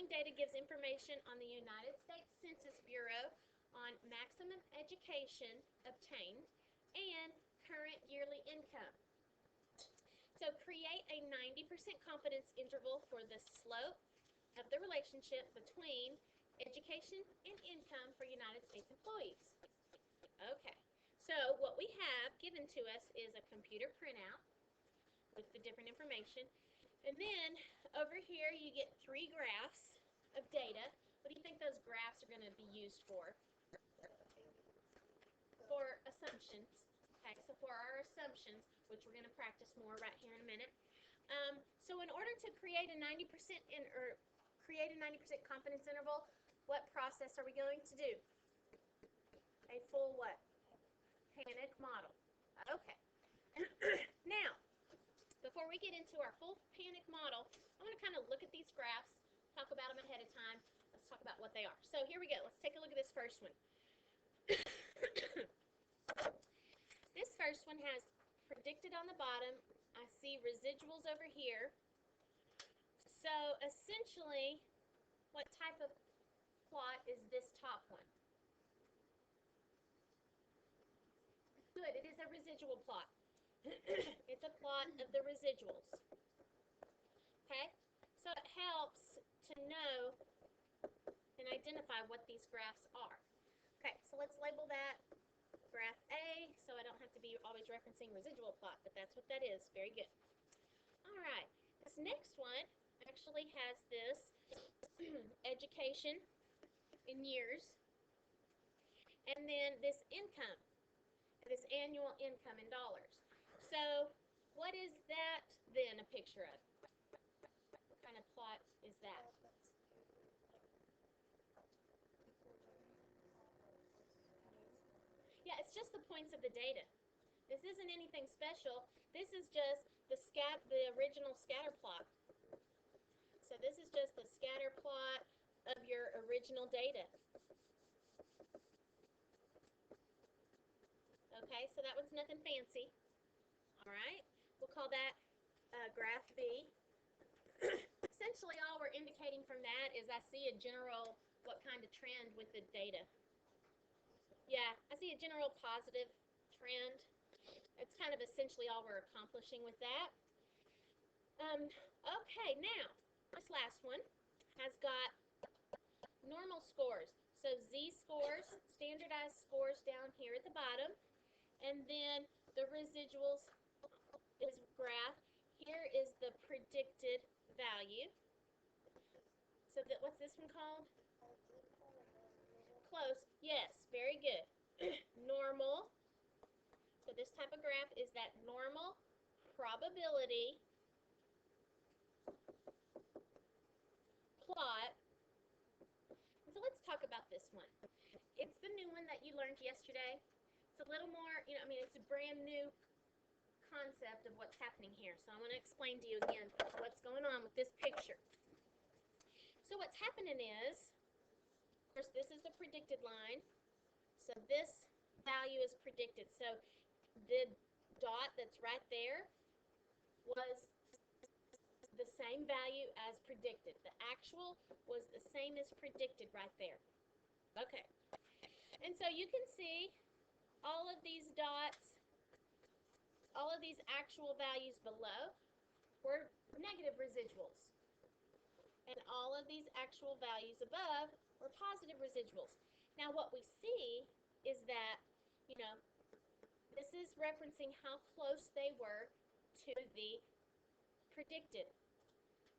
following data gives information on the United States Census Bureau on maximum education obtained and current yearly income. So create a 90% confidence interval for the slope of the relationship between education and income for United States employees. Okay, so what we have given to us is a computer printout with the different information. And then over here you get 3 graphs of data. What do you think those graphs are going to be used for? For assumptions. Okay, so for our assumptions, which we're going to practice more right here in a minute. So in order to create a 90% confidence interval, what process are we going to do? A full what? Panic model. Okay. Now, before we get into our full panic model, I want to kind of look at these graphs, talk about them ahead of time. Let's talk about what they are. So here we go. Let's take a look at this first one. This first one has predicted on the bottom. I see residuals over here. So essentially, what type of plot is this top one? Good, it is a residual plot. It's a plot of the residuals. Okay? So it helps to know and identify what these graphs are. Okay, so let's label that graph A, so I don't have to be always referencing residual plot, but that's what that is. Very good. All right, this next one actually has this education in years, and then this income, this annual income in dollars. So what is that then a picture of? What kind of plot is that? Yeah, it's just the points of the data. This isn't anything special. This is just the original scatter plot. So this is just the scatter plot of your original data. Okay, so that one's nothing fancy. All right, we'll call that graph B. Essentially, all we're indicating from that is I see a general, what kind of trend with the data. Yeah, I see a general positive trend. It's kind of essentially all we're accomplishing with that. Okay, now, this last one has got normal scores. So z-scores, standardized scores down here at the bottom. And then the residuals is graph. Here is the predicted value. So that, what's this one called? Close. Yes, very good. Normal. So this type of graph is that normal probability plot. So let's talk about this one. It's the new one that you learned yesterday. It's a little more, it's a brand new concept of what's happening here. So I want to explain to you again what's going on with this picture. So what's happening is, of course, this is the predicted line. So this value is predicted. So the dot that's right there was the same value as predicted. The actual was the same as predicted right there. Okay. And so you can see all of these dots, all of these actual values below were negative residuals. And all of these actual values above were positive residuals. Now what we see is that, this is referencing how close they were to the predicted.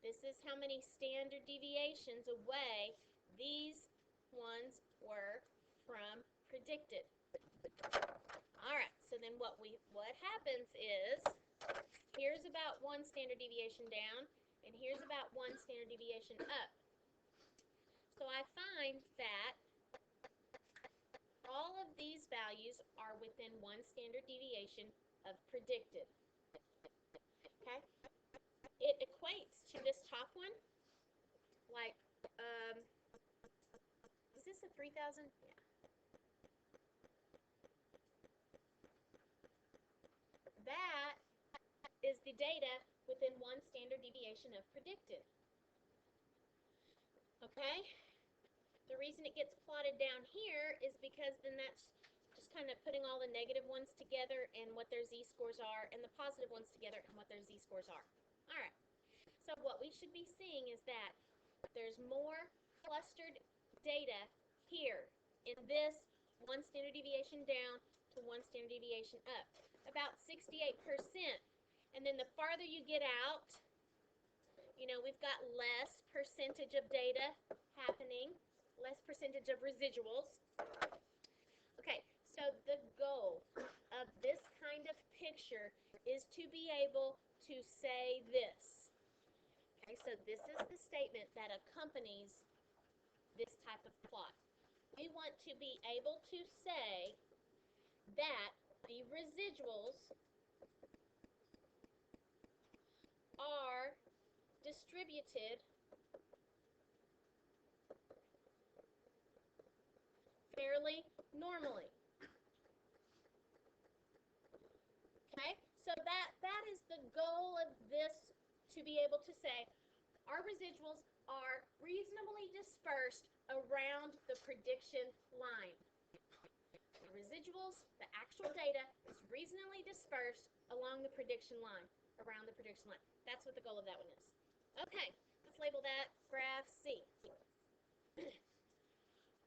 This is how many standard deviations away these ones were from predicted. All right, so then what happens is, here's about 1 standard deviation down, and here's about 1 standard deviation up. So I find that all of these values are within 1 standard deviation of predicted. Okay? It equates to this top one, like, is this a 3,000? Yeah. That is the data within 1 standard deviation of predicted. Okay? The reason it gets plotted down here is because then that's just kind of putting all the negative ones together and what their z-scores are, and the positive ones together and what their z-scores are. All right. So what we should be seeing is that there's more clustered data here in this 1 standard deviation down to 1 standard deviation up, about 68%. And then the farther you get out, you know, we've got less percentage of data happening, less percentage of residuals. Okay, so the goal of this kind of picture is to be able to say this. Okay, so this is the statement that accompanies this type of plot. We want to be able to say that the residuals are distributed fairly normally. Okay, so that is the goal of this, to be able to say our residuals are reasonably dispersed around the prediction line. The residuals, the actual data, is reasonably dispersed along the prediction line, around the prediction line. That's what the goal of that one is. Okay, let's label that graph C.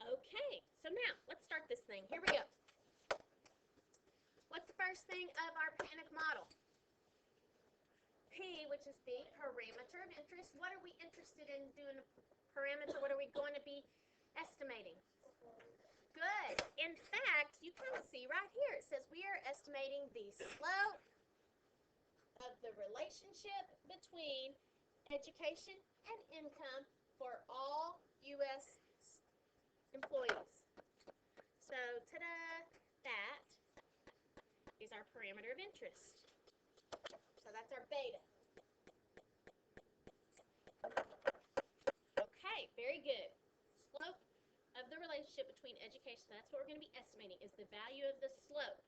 Okay, so now let's start this thing. Here we go. What's the first thing of our panic model? P, which is the parameter of interest. What are we interested in doing a parameter? What are we going to be estimating? Good. In fact, you can see right here, it says we are estimating the slope of the relationship between education and income for all U.S. employees. So, ta-da, that is our parameter of interest. So that's our beta. Okay, very good. Slope of the relationship between education, that's what we're going to be estimating, is the value of the slope.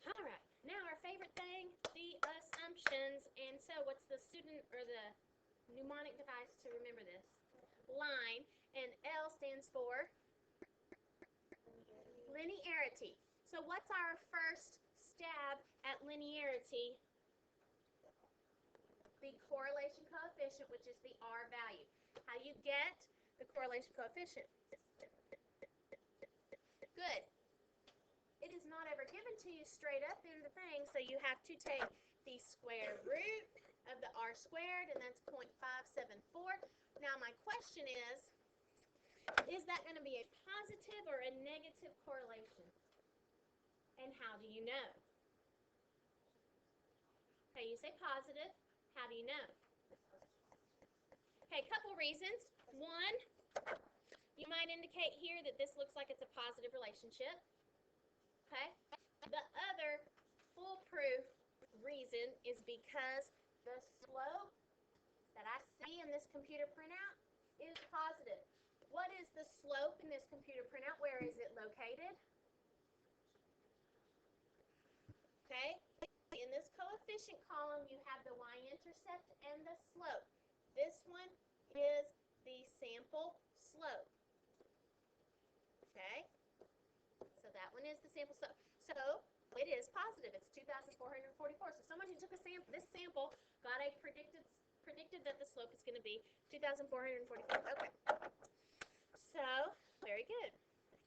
All right, now our favorite thing, the assumptions. And so what's the student or the mnemonic device to remember this? Line, and L stands for linearity. So what's our first stab at linearity? The correlation coefficient, which is the R value. How do you get the correlation coefficient? Good. It is not ever given to you straight up in the thing, so you have to take the square root of the R squared, and that's 0.574. Now my question is that going to be a positive or a negative correlation? And how do you know? Okay, you say positive. How do you know? Okay, a couple reasons. One, you might indicate here that this looks like it's a positive relationship. Okay? The other foolproof reason is because the slope that I see in this computer printout is positive. What is the slope in this computer printout? Where is it located? Okay? In this coefficient column, you have the y-intercept and the slope. This one is the sample slope. Okay? So that one is the sample slope. So it is positive. It's 2,444. So someone who took this sample got a predicted that the slope is going to be 2,444. Okay. So, very good.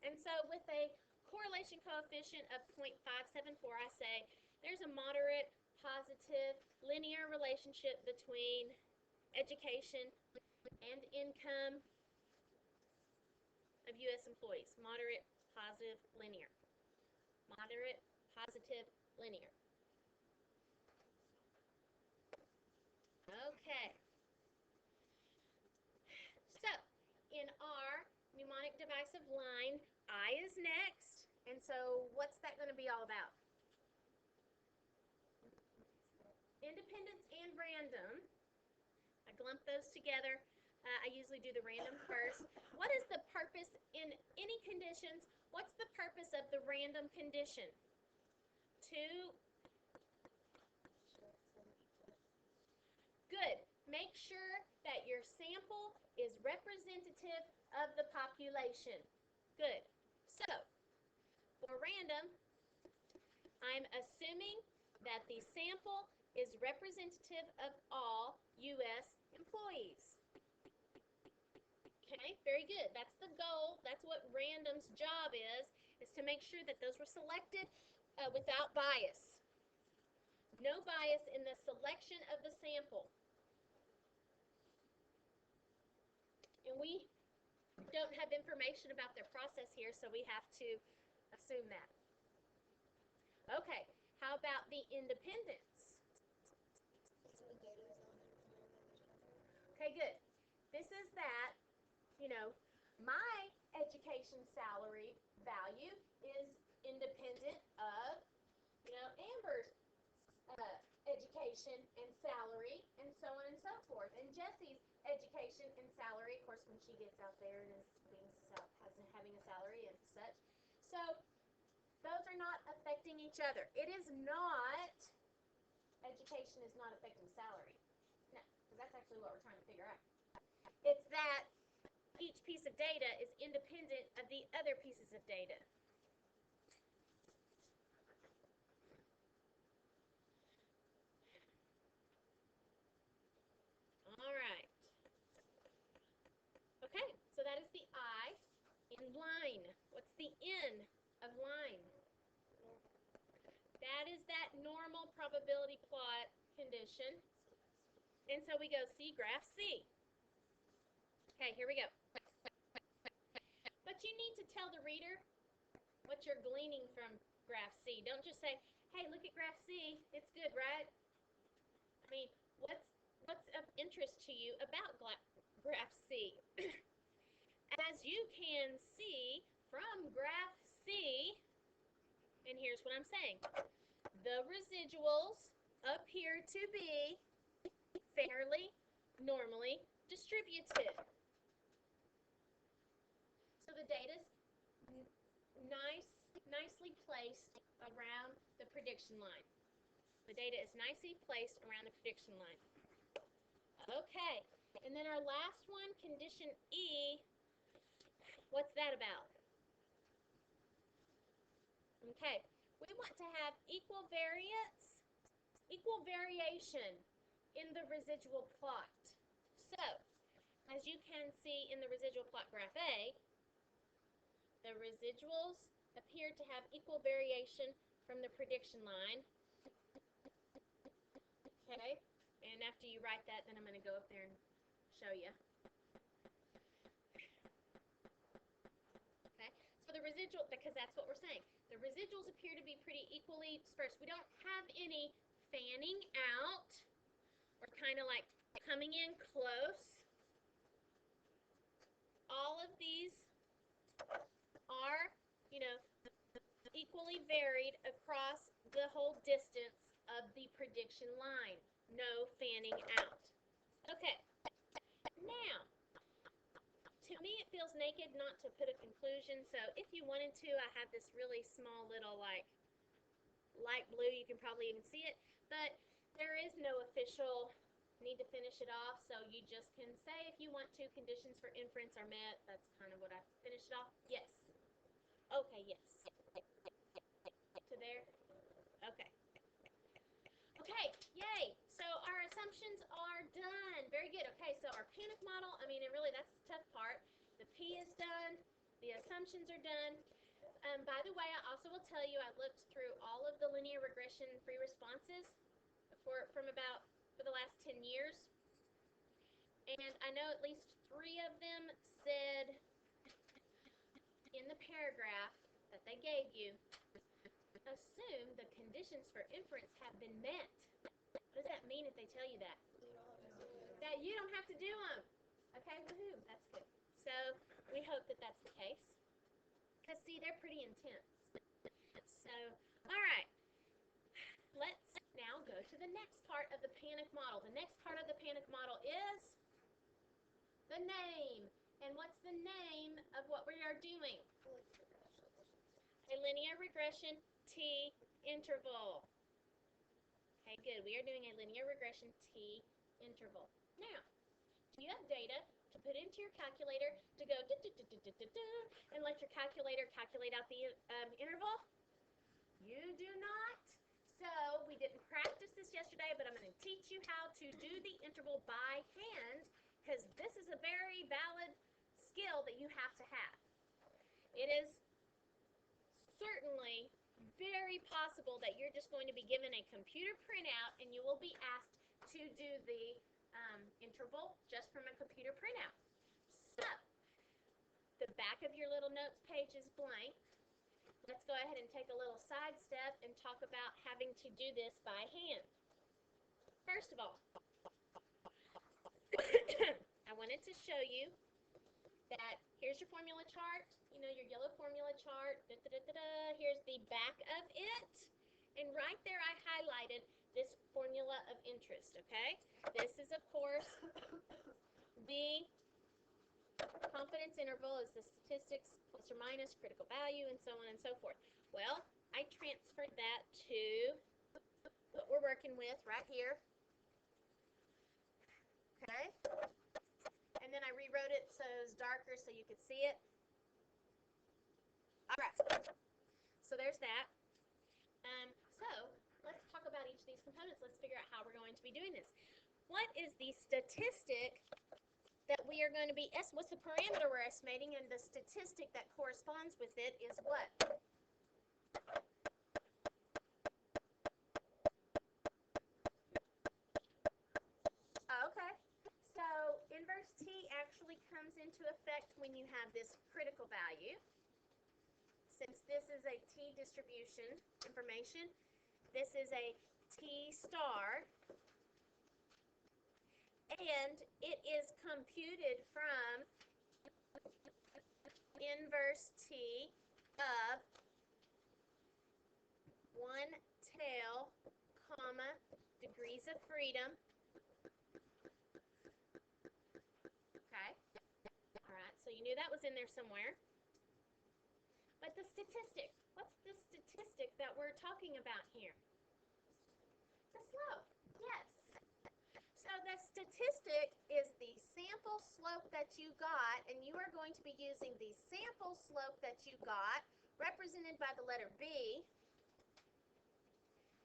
And so with a correlation coefficient of 0.574, I say there's a moderate, positive, linear relationship between education and income of U.S. employees. Moderate, positive, linear. Moderate, positive, linear. Okay. So, in our mnemonic device of line, I is next. And so, what's that going to be all about? Independence and random. I lump those together. I usually do the random first. What is the purpose in any conditions? What's the purpose of the random condition? Good. Make sure that your sample is representative of the population. Good. So, for random, I'm assuming that the sample is representative of all U.S. employees. Okay, very good. That's the goal. That's what random's job is to make sure that those were selected without bias. No bias in the selection of the sample. And we don't have information about their process here, so we have to assume that. Okay, how about the independence? Okay, good. This is that, my education salary value is independent of, Amber's education and salary, and so on and so forth. And Jessie's education and salary, of course, when she gets out there and is having a salary and such. So those are not affecting each other. It is not, education is not affecting salary. No, because that's actually what we're trying to figure out. It's that each piece of data is independent of the other pieces of data. All right. Okay, so that is the I in line. What's the N of line? That is that normal probability plot condition. And so we go see graph C. Okay, here we go. But you need to tell the reader what you're gleaning from graph C. Don't just say, hey, look at graph C. It's good, right? I mean, what's of interest to you about graph C? As you can see from graph C, and here's what I'm saying, the residuals appear to be fairly normally distributed. So the data's nicely placed around the prediction line. The data is nicely placed around the prediction line. Okay, and then our last one, condition E, what's that about? Okay, we want to have equal variation in the residual plot. So, as you can see in the residual plot graph A, the residuals appear to have equal variation from the prediction line. Okay, and after you write that, then I'm going to go up there and show you. Okay, so the residual, because that's what we're saying, the residuals appear to be pretty equally dispersed. We don't have any fanning out or kind of like coming in close. All of these are, equally varied across the whole distance of the prediction line. No fanning out. Okay. Now, to me it feels naked not to put a conclusion, so if you wanted to, I have this really small little like light blue, you can probably even see it, but there is no official need to finish it off, so you just can say if you want to, conditions for inference are met. That's kind of what I finished it off. Yes. Okay, yes. To there? Okay. Okay, yay. So our assumptions are done. Very good. Okay, so our panic model, I mean, that's the tough part. The P is done. The assumptions are done. By the way, I also will tell you, I looked through all of the linear regression free responses for the last 10 years. And I know at least 3 of them said in the paragraph that they gave you, assume the conditions for inference have been met. What does that mean if they tell you that? That you don't have to do them. Okay, woohoo, that's good. So we hope that that's the case. Because, see, they're pretty intense. So, all right. Let's now go to the next part of the panic model. The next part of the panic model is the name. And what's the name of what we are doing? A linear regression T interval. Okay, good. We are doing a linear regression T interval. Now, do you have data to put into your calculator to go and let your calculator calculate out the interval? You do not. So we didn't practice this yesterday, but I'm going to teach you how to do the interval by hand, because this is a very valid skill that you have to have. It is certainly very possible that you're just going to be given a computer printout and you will be asked to do the interval just from a computer printout. So, the back of your little notes page is blank. Let's go ahead and take a little sidestep and talk about having to do this by hand. First of all, I wanted to show you that here's your formula chart, your yellow formula chart, here's the back of it, and right there I highlighted this formula of interest, okay? This is, of course, the confidence interval is the statistics plus or minus critical value and so on and so forth. Well, I transferred that to what we're working with right here, okay? And then I rewrote it so it was darker so you could see it. All right, so there's that. So let's talk about each of these components. Let's figure out how we're going to be doing this. What is the statistic that we are going to be, what's the parameter we're estimating, and the statistic that corresponds with it is what? Okay, so inverse T actually comes into effect when you have this critical value. Since this is a T distribution information, this is a T star, and it is computed from inverse T of 1 tail, comma, degrees of freedom. Okay, all right, so you knew that was in there somewhere. But the statistic, what's the statistic that we're talking about here? The slope, yes. So the statistic is the sample slope that you got, and you are going to be using the sample slope that you got, represented by the letter B,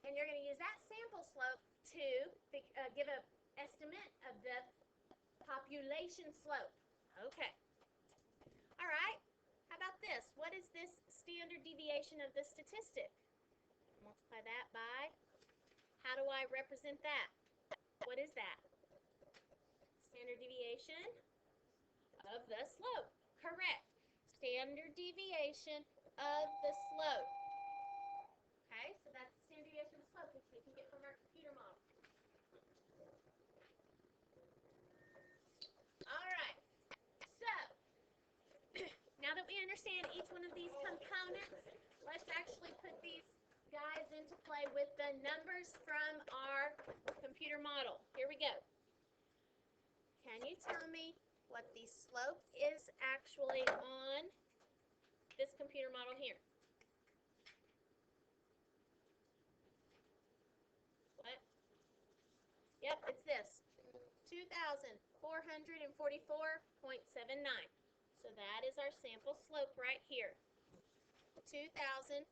and you're going to use that sample slope to give an estimate of the population slope. Okay. All right. How about this? What is this standard deviation of the statistic? Multiply that by, how do I represent that? What is that? Standard deviation of the slope. Correct. Standard deviation of the slope. Okay, so that's the standard deviation of the slope, which we can get from our computer model. All right. So, now that we understand each one of these components, let's actually put these guys into play with the numbers from our computer model. Here we go. Can you tell me what the slope is actually on this computer model here? What? Yep, it's this. 2,444.79. So that is our sample slope right here. 2,400,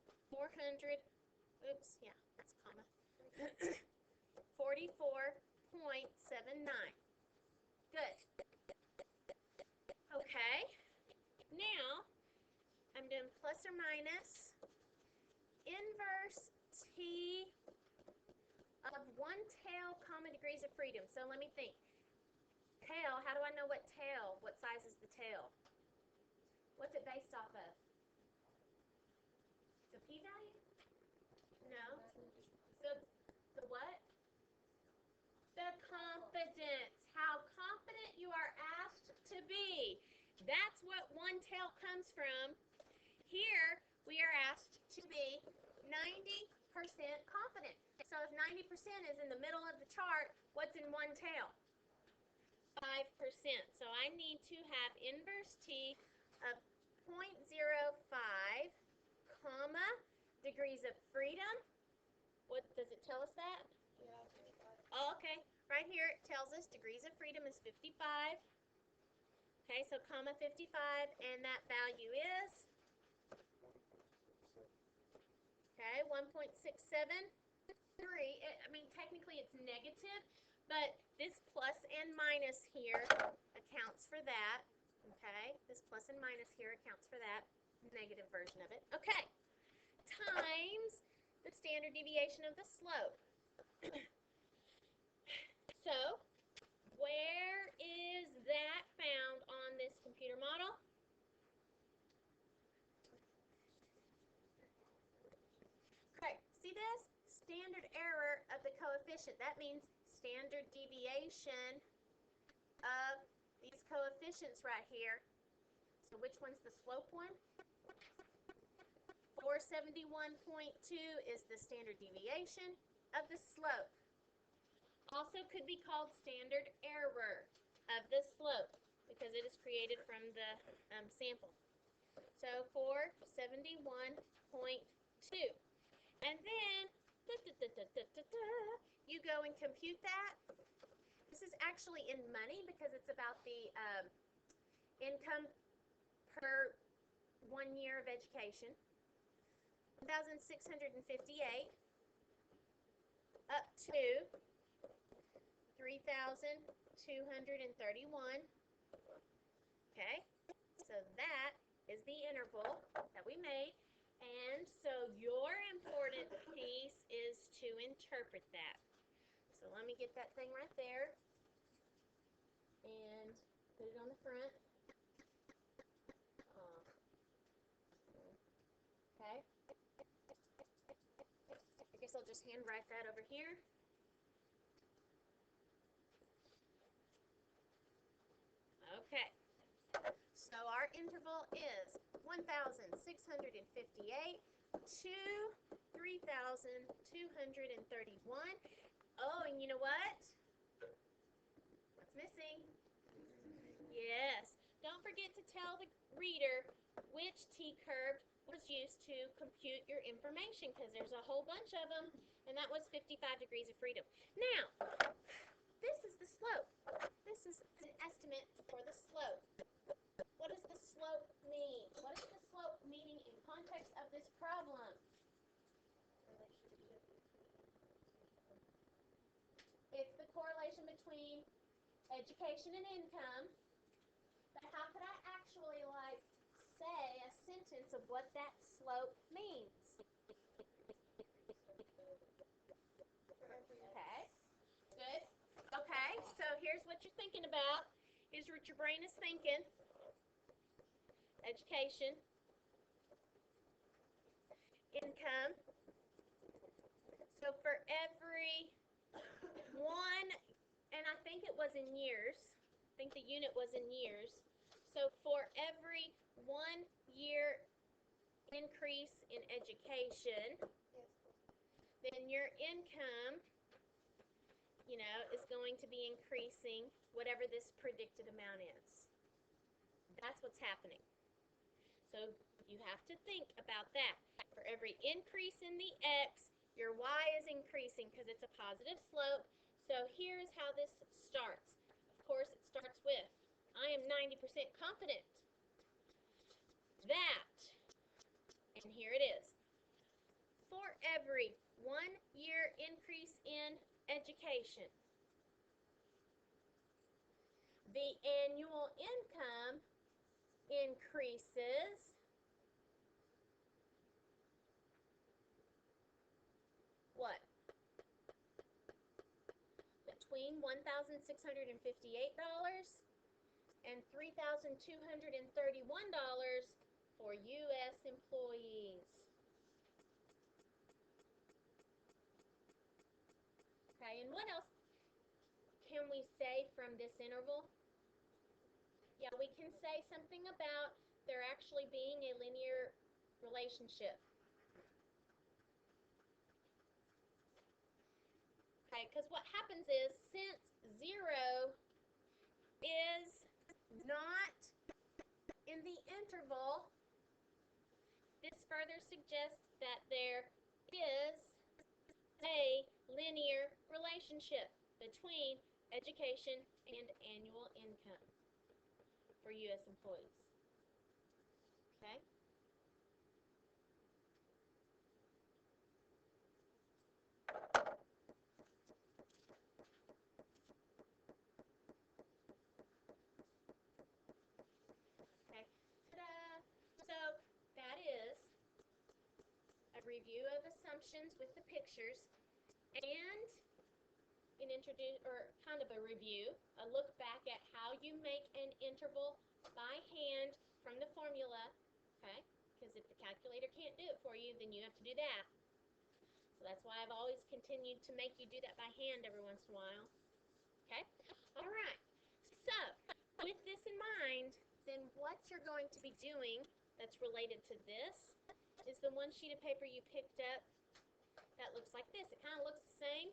oops, yeah, that's comma. 44.79. Good. Okay. Now, I'm doing plus or minus inverse T of 1 tail, comma, degrees of freedom. So let me think. Tail, how do I know what tail? What size is the tail? What's it based off of? The p-value? No. So the what? The confidence. How confident you are asked to be. That's what 1 tail comes from. Here, we are asked to be 90% confident. So if 90% is in the middle of the chart, what's in 1 tail? 5%. So I need to have inverse T of 0.05, comma, degrees of freedom. What does it tell us that? Yeah, 55. Oh, okay. Right here it tells us degrees of freedom is 55. Okay, so comma 55, and that value is, okay, 1.673. I mean, technically it's negative, but this plus and minus here accounts for that. Okay, this plus and minus here accounts for that negative version of it. Okay, times the standard deviation of the slope. So, where is that found on this computer model? Okay, see this? Standard error of the coefficient. That means standard deviation of these coefficients right here. So which one's the slope one? 471.2 is the standard deviation of the slope. Also could be called standard error of the slope because it is created from the sample. So 471.2. And then you go and compute that. This is actually in money because it's about the income per 1 year of education. 1,658 up to 3,231. Okay, so that is the interval that we made. And so your important piece is to interpret that. So let me get that thing right there and put it on the front. Okay. I guess I'll just handwrite that over here. Okay. So our interval is 1,658 to 3,231. Oh, and you know what? What's missing? Yes. Don't forget to tell the reader which T-curve was used to compute your information because there's a whole bunch of them, and that was 55 degrees of freedom. Now, this is the slope. This is an estimate for the slope. What does the slope mean? What is the slope meaning in context of this problem? It's the correlation between education and income. But how could I actually say a sentence of what that slope means? Okay, good. Okay, so here's what you're thinking about. Here's what your brain is thinking. Education, income. So for every one, and I think it was in years, I think the unit was in years. So for every 1 year increase in education, then your income, is going to be increasing whatever this predicted amount is. That's what's happening. So you have to think about that. For every increase in the x, your y is increasing because it's a positive slope. So here's how this starts. Of course, it starts with, I am 90% confident that, and here it is, for every 1 year increase in education, the annual income increases what? Between $1,658 and $3,231 for U.S. employees. Okay, and what else can we say from this interval? Yeah, we can say something about there actually being a linear relationship. Okay, because what happens is since 0 is not in the interval, this further suggests that there is a linear relationship between education and annual income. for U.S. employees. Okay? Okay. Ta-da! So that is a review of assumptions with the pictures and an introduce or kind of a review, a look back at how you make an interval by hand from the formula, okay? Because if the calculator can't do it for you, then you have to do that. So that's why I've always continued to make you do that by hand every once in a while. Okay? All right. So, with this in mind, then what you're going to be doing that's related to this is the one sheet of paper you picked up that looks like this. It kind of looks the same,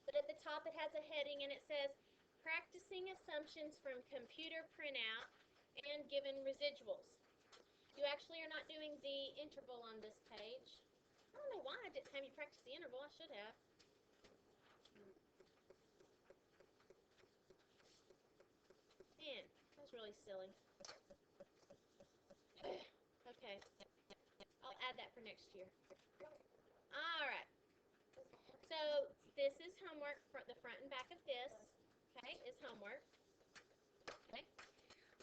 but at the top it has a heading and it says practicing assumptions from computer printout and given residuals. You actually are not doing the interval on this page. I don't know why I didn't have you practice the interval. I should have. Man, that's really silly. Okay. I'll add that for next year. Alright. So, this is homework. The front and back of this, okay, is homework. Okay.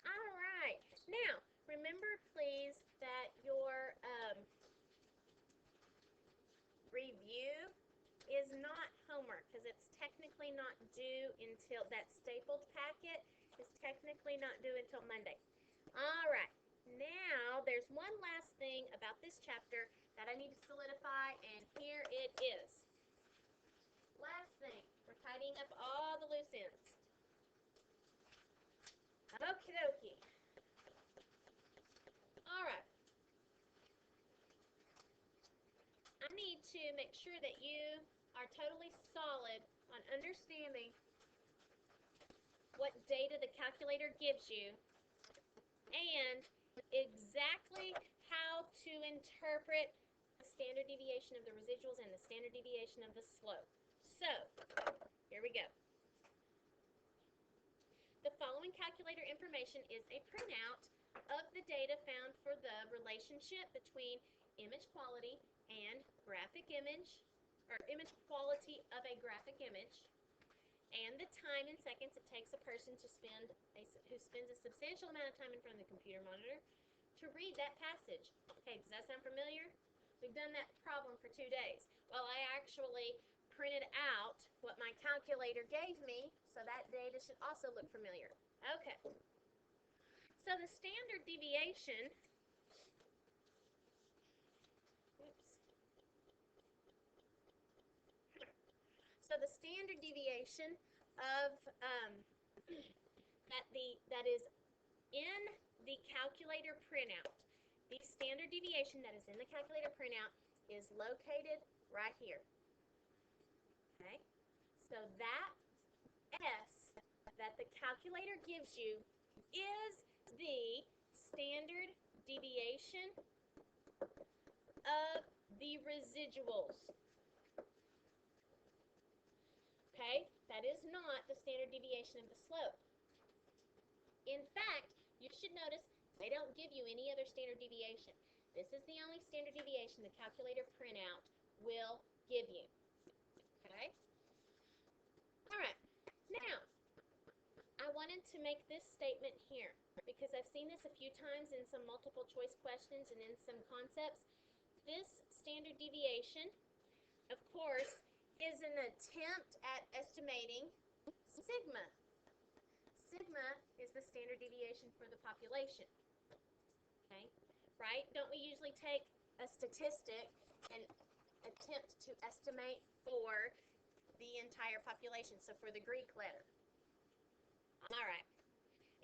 Alright. Now, remember, please, that your review is not homework because it's technically not due until that stapled packet is technically not due until Monday. All right. Now, there's one last thing about this chapter that I need to solidify, and here it is. Last thing. We're tidying up all the loose ends. Okie dokie. All right. I need to make sure that you are totally solid on understanding what data the calculator gives you and exactly how to interpret the standard deviation of the residuals and the standard deviation of the slope. So, here we go. The following calculator information is a printout of the data found for the relationship between image quality and graphic image, or image quality of a graphic image, and the time in seconds it takes a person to who spends a substantial amount of time in front of the computer monitor to read that passage. Okay, does that sound familiar? We've done that problem for 2 days. Well, I actually printed out what my calculator gave me, so that data should also look familiar. Okay. So the standard deviation, so the standard deviation of that is in the calculator printout, the standard deviation that is in the calculator printout is located right here. Okay? So that S that the calculator gives you is the standard deviation of the residuals. Okay? That is not the standard deviation of the slope. In fact, you should notice they don't give you any other standard deviation. This is the only standard deviation the calculator printout will give you. Okay? All right. Now, I wanted to make this statement here because I've seen this a few times in some multiple choice questions and in some concepts. This standard deviation, of course, is an attempt at estimating sigma. Sigma is the standard deviation for the population. Okay? Right? Don't we usually take a statistic and attempt to estimate for the entire population, so for the Greek letter? All right.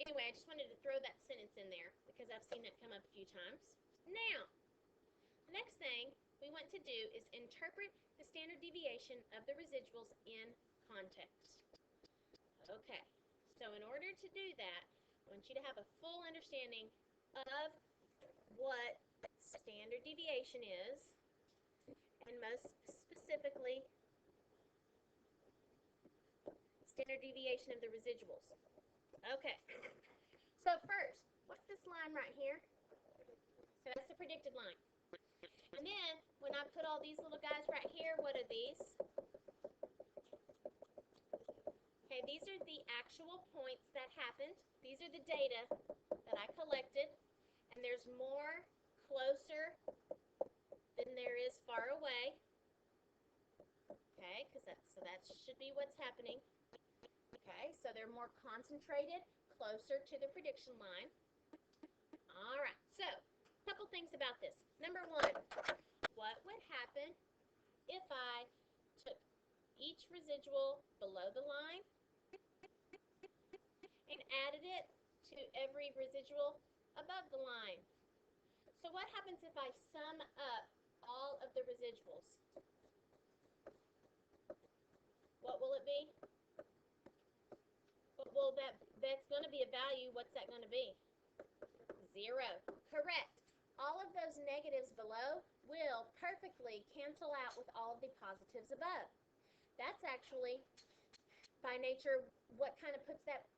Anyway, I just wanted to throw that sentence in there because I've seen that come up a few times. Now, the next thing we want to do is interpret the standard deviation of the residuals in context. Okay, so in order to do that, I want you to have a full understanding of what standard deviation is, and most specifically, standard deviation of the residuals. Okay, so first, this line right here. So that's the predicted line. And then, when I put all these little guys right here, what are these? Okay, these are the actual points that happened. These are the data that I collected. And there's more closer than there is far away. Okay, so that should be what's happening. Okay, so they're more concentrated, closer to the prediction line. All right, so a couple things about this. Number one, what would happen if I took each residual below the line and added it to every residual above the line? So what happens if I sum up all of the residuals? What will it be? Well, that's going to be a value. What's that going to be? 0. Correct. All of those negatives below will perfectly cancel out with all of the positives above. That's actually, by nature, what kind of puts that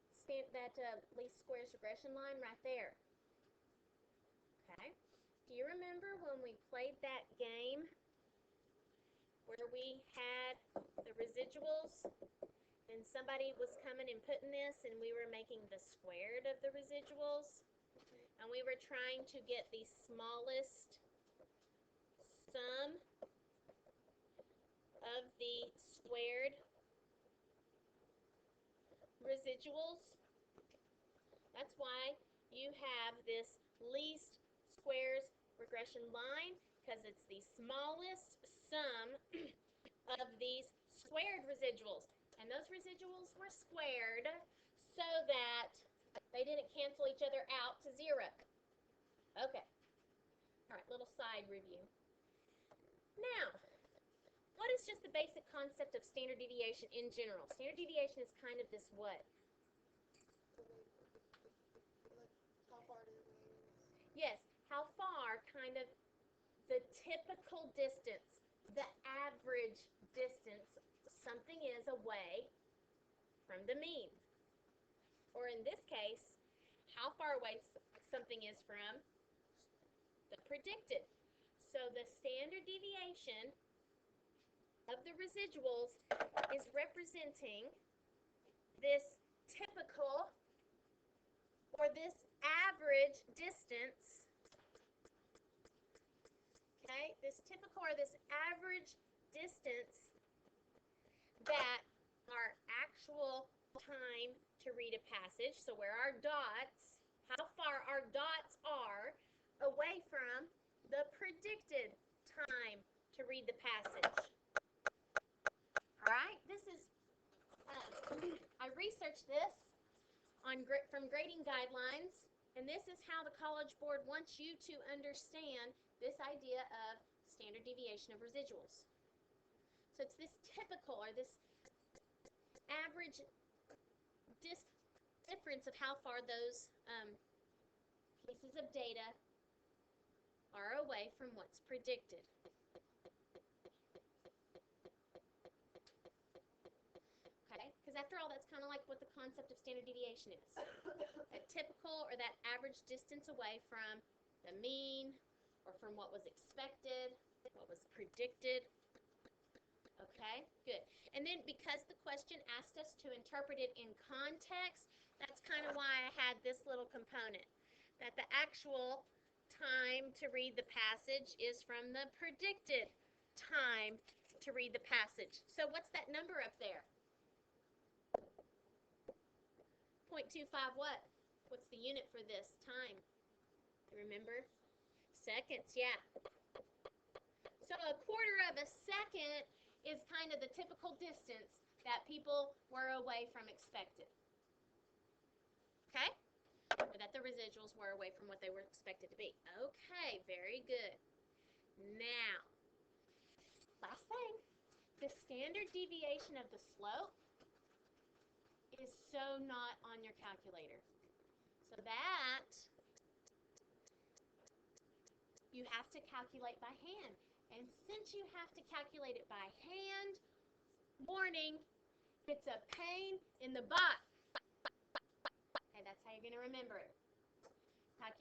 least squares regression line right there. Okay. Do you remember when we played that game where we had the residuals and somebody was coming and putting this and we were making the squared of the residuals? And we were trying to get the smallest sum of the squared residuals. That's why you have this least squares regression line, because it's the smallest sum of these squared residuals. And those residuals were squared so that they didn't cancel each other out to 0. Okay. All right, little side review. Now, what is just the basic concept of standard deviation in general? Standard deviation is kind of this what? How far do we? Yes, how far kind of the typical distance, the average distance something is away from the mean. Or in this case, how far away something is from the predicted. So the standard deviation of the residuals is representing this typical or this average distance. Okay, this typical or this average distance that our actual time to read a passage, so where our dots, how far our dots are away from the predicted time to read the passage. All right, this is, I researched this from grading guidelines, and this is how the College Board wants you to understand this idea of standard deviation of residuals. So it's this typical or this average difference of how far those pieces of data are away from what's predicted. Okay, because after all, that's kind of like what the concept of standard deviation is. That typical or that average distance away from the mean or from what was expected, what was predicted. Okay, good. And then because the question asked us to interpret it in context, that's kind of why I had this little component, that the actual time to read the passage is from the predicted time to read the passage. So what's that number up there? 0.25 what? What's the unit for this time? You remember? Seconds, yeah. So a quarter of a second is kind of the typical distance that people were away from expected. Okay? Or that the residuals were away from what they were expected to be. Okay, very good. Now, last thing, the standard deviation of the slope is so not on your calculator. So that you have to calculate by hand. And since you have to calculate it by hand, warning, it's a pain in the butt. Okay, that's how you're going to remember it.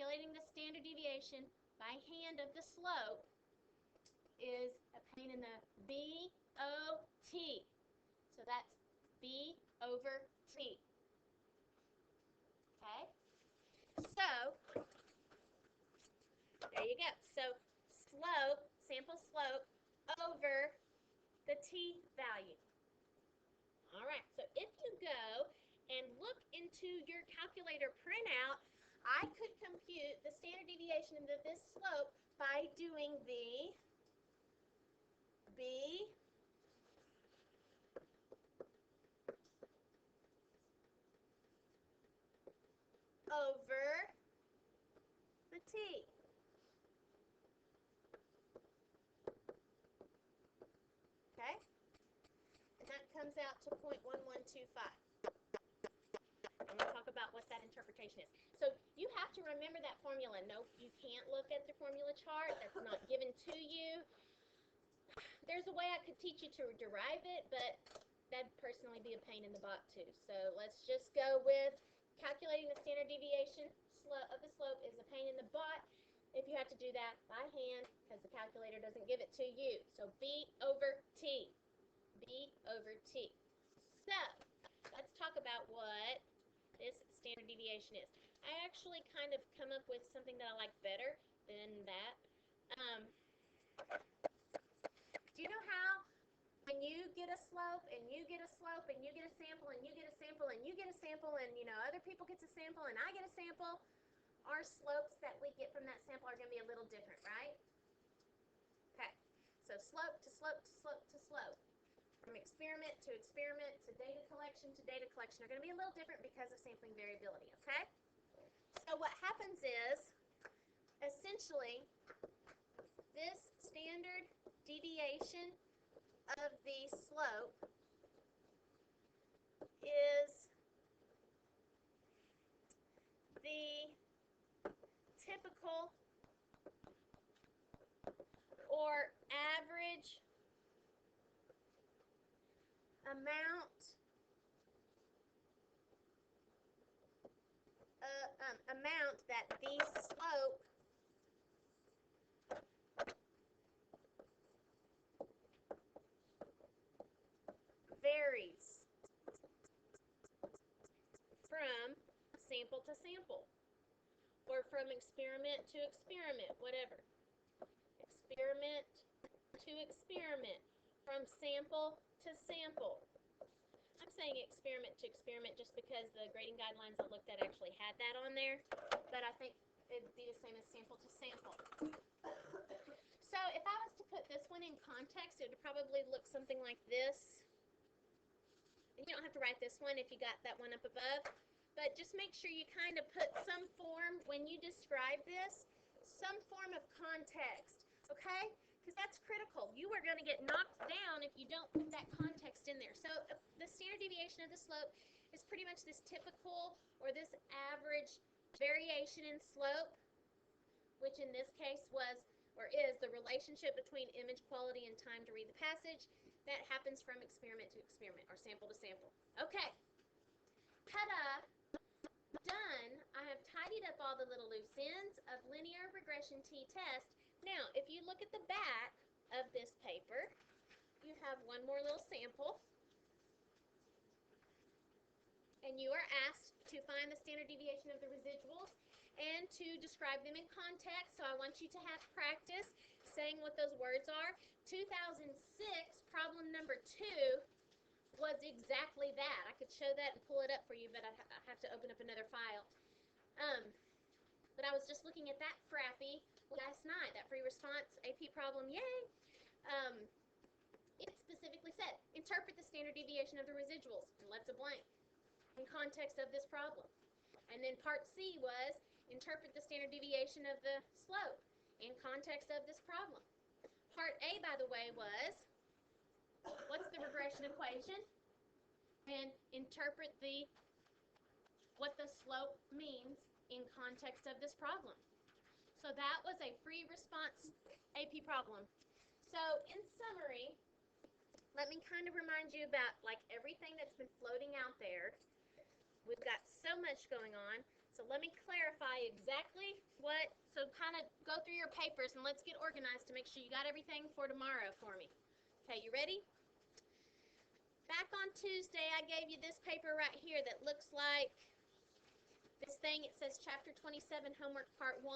calculating the standard deviation by hand of the slope is a pain in the BOT. So that's B over T. Okay? So, there you go. So, slope, sample slope, over the T value. All right, so if you go and look into your calculator printout, I could compute the standard deviation of this slope by doing the B over the T. Okay? And that comes out to 0.1125. And we'll talk about what that interpretation is. So you have to remember that formula. No, you can't look at the formula chart. That's not given to you. There's a way I could teach you to derive it, but that'd personally be a pain in the butt too. So let's just go with calculating the standard deviation of the slope is a pain in the butt if you have to do that by hand because the calculator doesn't give it to you. So B over T. B over T. So let's talk about what this standard deviation is. I actually kind of come up with something that I like better than that. Do you know how when you get a slope and you get a slope and you get a sample and you get a sample and you get a sample and other people get a sample and I get a sample, our slopes that we get from that sample are going to be a little different, right? Okay, so slope to slope to slope to slope. From experiment to data collection are going to be a little different because of sampling variability, okay? So what happens is, essentially, this standard deviation of the slope is the typical or average amount that the slope varies from sample to sample or from experiment to experiment, whatever. Experiment to experiment, from sample to sample. I'm saying experiment to experiment just because the grading guidelines I looked at actually had that on there, but I think it'd be the same as sample to sample. So if I was to put this one in context, it would probably look something like this. You don't have to write this one if you got that one up above, but just make sure you kind of put some form, when you describe this, some form of context, okay? Because that's critical. You are going to get knocked down if you don't put that context in there. So the standard deviation of the slope is pretty much this typical or this average variation in slope, which in this case was or is the relationship between image quality and time to read the passage that happens from experiment to experiment or sample to sample. Okay. Ta-da! Done. I have tidied up all the little loose ends of linear regression t-test. Now, if you look at the back of this paper, you have one more little sample. And you are asked to find the standard deviation of the residuals and to describe them in context. So I want you to have practice saying what those words are. 2006, problem number 2, was exactly that. I could show that and pull it up for you, but I have to open up another file. But I was just looking at that frappy last night, that free response AP problem, yay! It specifically said, interpret the standard deviation of the residuals, and left a blank, in context of this problem. And then part C was, interpret the standard deviation of the slope, in context of this problem. Part A, by the way, was, what's the regression equation? And interpret what the slope means in context of this problem. So that was a free response AP problem. So in summary, let me kind of remind you about like everything that's been floating out there. We've got so much going on. So let me clarify exactly what, so kind of go through your papers and let's get organized to make sure you got everything for tomorrow for me. Okay, you ready? Back on Tuesday, I gave you this paper right here that looks like this thing. It says Chapter 27, Homework Part 1.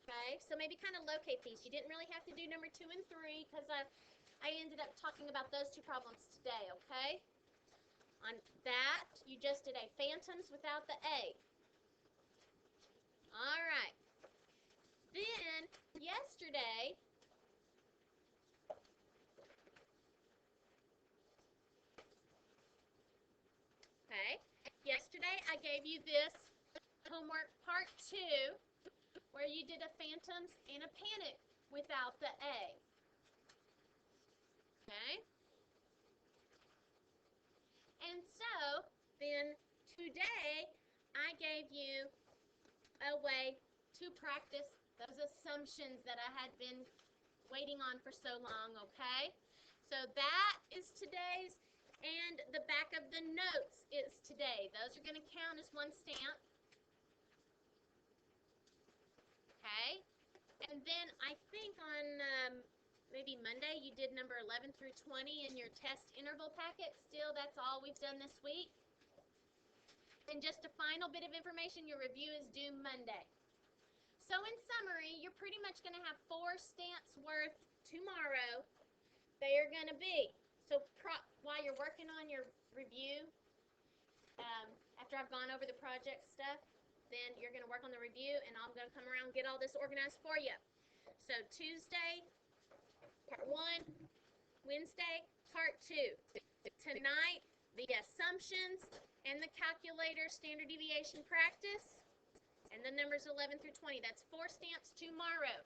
Okay, so maybe kind of locate these. You didn't really have to do number 2 and 3 because I ended up talking about those two problems today, okay? On that, you just did a phantoms without the A. All right. Then, yesterday, okay, yesterday I gave you this homework part 2 where you did a phantoms and a panic without the A. Okay? And so, then today I gave you a way to practice those assumptions that I had been waiting on for so long, okay? So that is today's, and the back of the notes is today. Those are going to count as one stamp. Okay? And then I think on maybe Monday you did number 11 through 20 in your test interval packet. Still, that's all we've done this week. And just a final bit of information, your review is due Monday. So in summary, you're pretty much going to have 4 stamps worth tomorrow. They are going to be, so while you're working on your review, after I've gone over the project stuff, then you're going to work on the review, and I'm going to come around and get all this organized for you. So Tuesday, part 1, Wednesday, part 2. Tonight, the assumptions and the calculator standard deviation practice, and the numbers 11 through 20. That's 4 stamps tomorrow.